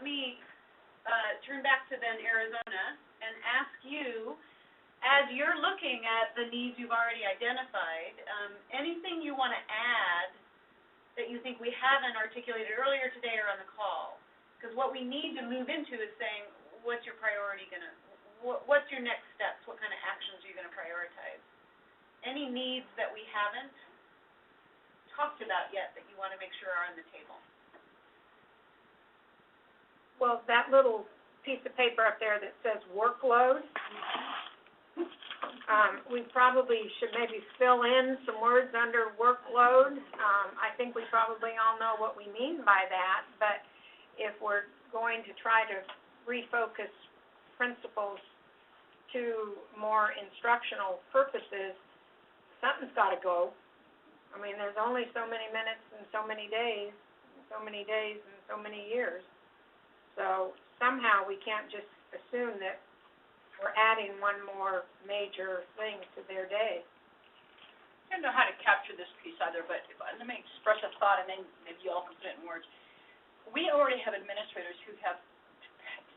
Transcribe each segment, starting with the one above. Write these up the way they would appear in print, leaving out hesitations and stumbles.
let me turn back to then Arizona and ask you, as you're looking at the needs you've already identified, anything you want to add that you think we haven't articulated earlier today or on the call? Because what we need to move into is saying, what's your priority going to, what's your next steps? What kind of actions are you going to prioritize? Any needs that we haven't talked about yet that you want to make sure are on the table? Well, that little piece of paper up there that says workload, we probably should maybe fill in some words under workload. I think we probably all know what we mean by that, but if we're going to try to refocus principals to more instructional purposes, something's got to go. I mean, there's only so many minutes and so many days, and so many days and so many years. So somehow we can't just assume that we're adding one more major thing to their day. I don't know how to capture this piece either, but let me express a thought and then maybe you all can put it in words. We already have administrators who have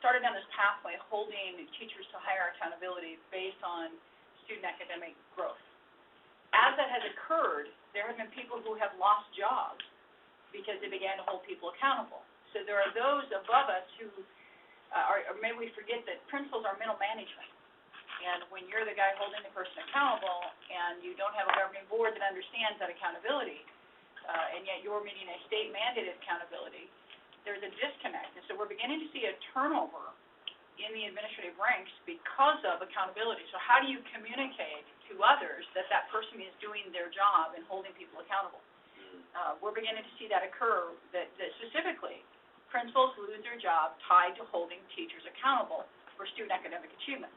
started down this pathway holding teachers to higher accountability based on student academic growth. As that has occurred, there have been people who have lost jobs because they began to hold people accountable. So there are those above us who or maybe we forget that principals are middle management. And when you're the guy holding the person accountable and you don't have a governing board that understands that accountability, and yet you're meeting a state-mandated accountability, there's a disconnect. And so we're beginning to see a turnover in the administrative ranks because of accountability. So how do you communicate to others that that person is doing their job and holding people accountable? We're beginning to see that occur, that specifically principals lose their job tied to holding teachers accountable for student academic achievement.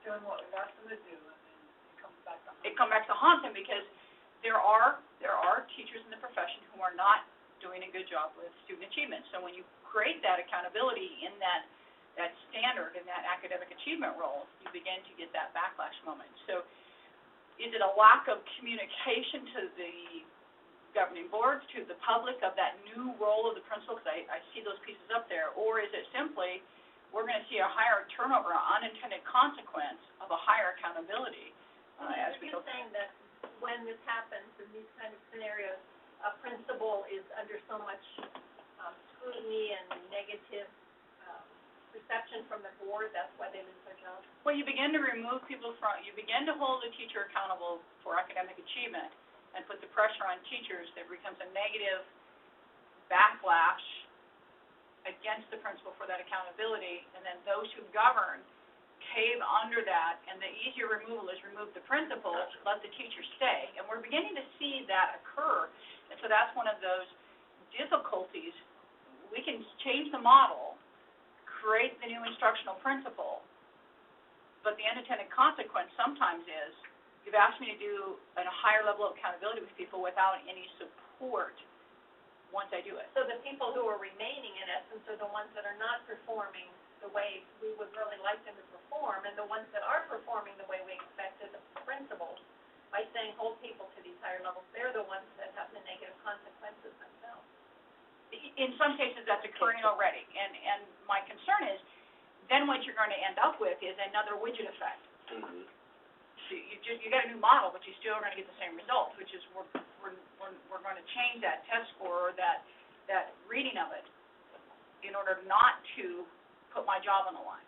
Doing what we've asked them to do, and then it comes back to haunt them because there are teachers in the profession who are not doing a good job with student achievement. So when you create that accountability in that standard and that academic achievement role, you begin to get that backlash moment. So is it a lack of communication to the governing boards, to the public, of that new role of the principal, because I see those pieces up there, or is it simply we're going to see a higher turnover, an unintended consequence of a higher accountability as we go? You're saying that when this happens in these kind of scenarios, a principal is under so much scrutiny and negative reception from the board, that's why they lose their jobs? Well, you begin to remove people from, you begin to hold a teacher accountable for academic achievement and put the pressure on teachers. There becomes a negative backlash against the principal for that accountability, and then those who govern cave under that, and the easier removal is remove the principal, let the teacher stay. And we're beginning to see that occur, and so that's one of those difficulties. We can change the model, create the new instructional principle, but the unintended consequence sometimes is you've asked me to do a higher level of accountability with people without any support once I do it. So the people who are remaining, in essence, are the ones that are not performing the way we would really like them to perform, and the ones that are performing the way we expected, the principals, by saying hold people to these higher levels, they're the ones that have the negative consequences themselves. In some cases, that's occurring already, and my concern is then what you're going to end up with is another widget effect. Mm-hmm. So you got a new model, but you still are going to get the same results, which is we're going to change that test score or that reading of it in order not to put my job on the line.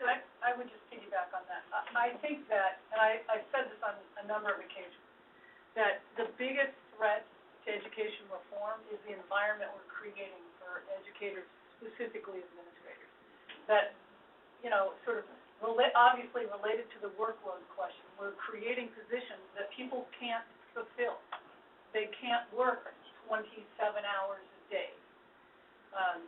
I would just piggyback on that. I think that, and I've said this on a number of occasions, that the biggest threat to education reform is the environment we're creating for educators, specifically administrators. That, sort of obviously related to the workload question, we're creating positions that people can't fulfill. They can't work 27 hours a day.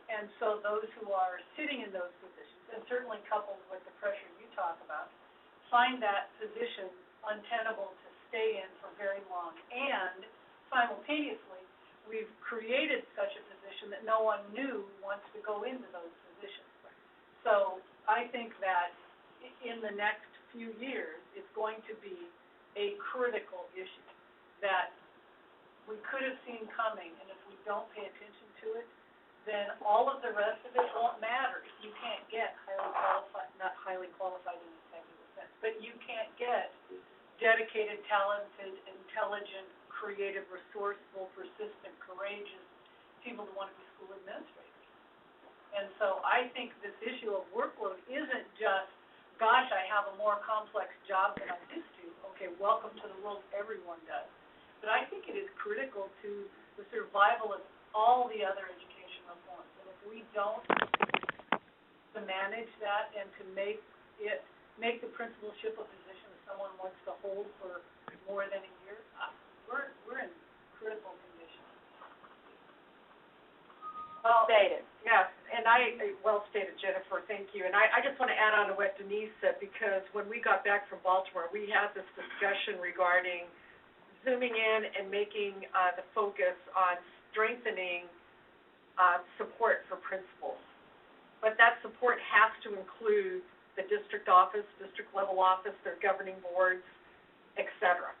And so those who are sitting in those positions, and certainly coupled with the pressure you talk about, find that position untenable to stay in for very long. And simultaneously, we've created such a position that no one new wants to go into those positions. So I think that in the next few years, it's going to be a critical issue that we could have seen coming, and if we don't pay attention to it, then all of the rest of it won't matter. You can't get not highly qualified in a technical sense, but you can't get dedicated, talented, intelligent, creative, resourceful, persistent, courageous people that want to be school administrators. And so I think this issue of workload isn't just, gosh, I have a more complex job than I'm used to. Okay, welcome to the world, everyone does. But I think it is critical to the survival of all the other education reforms. And if we don't to manage that and to make the principalship a position that someone wants to hold for more than a year, we're in critical condition. Well stated. Yes, and well stated, Jennifer, thank you. And I just want to add on to what Denise said, because when we got back from Baltimore, we had this discussion regarding zooming in and making the focus on strengthening support for principals. But that support has to include the district office, district level office, their governing boards, et cetera.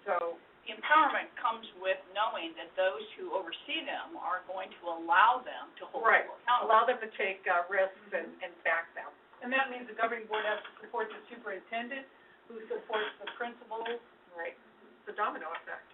So the empowerment comes with knowing that those who oversee them are going to allow them to hold people accountable. Allow them to take risks and back them. And that means the governing board has to support the superintendent, who supports the principals. Right. It's a domino effect.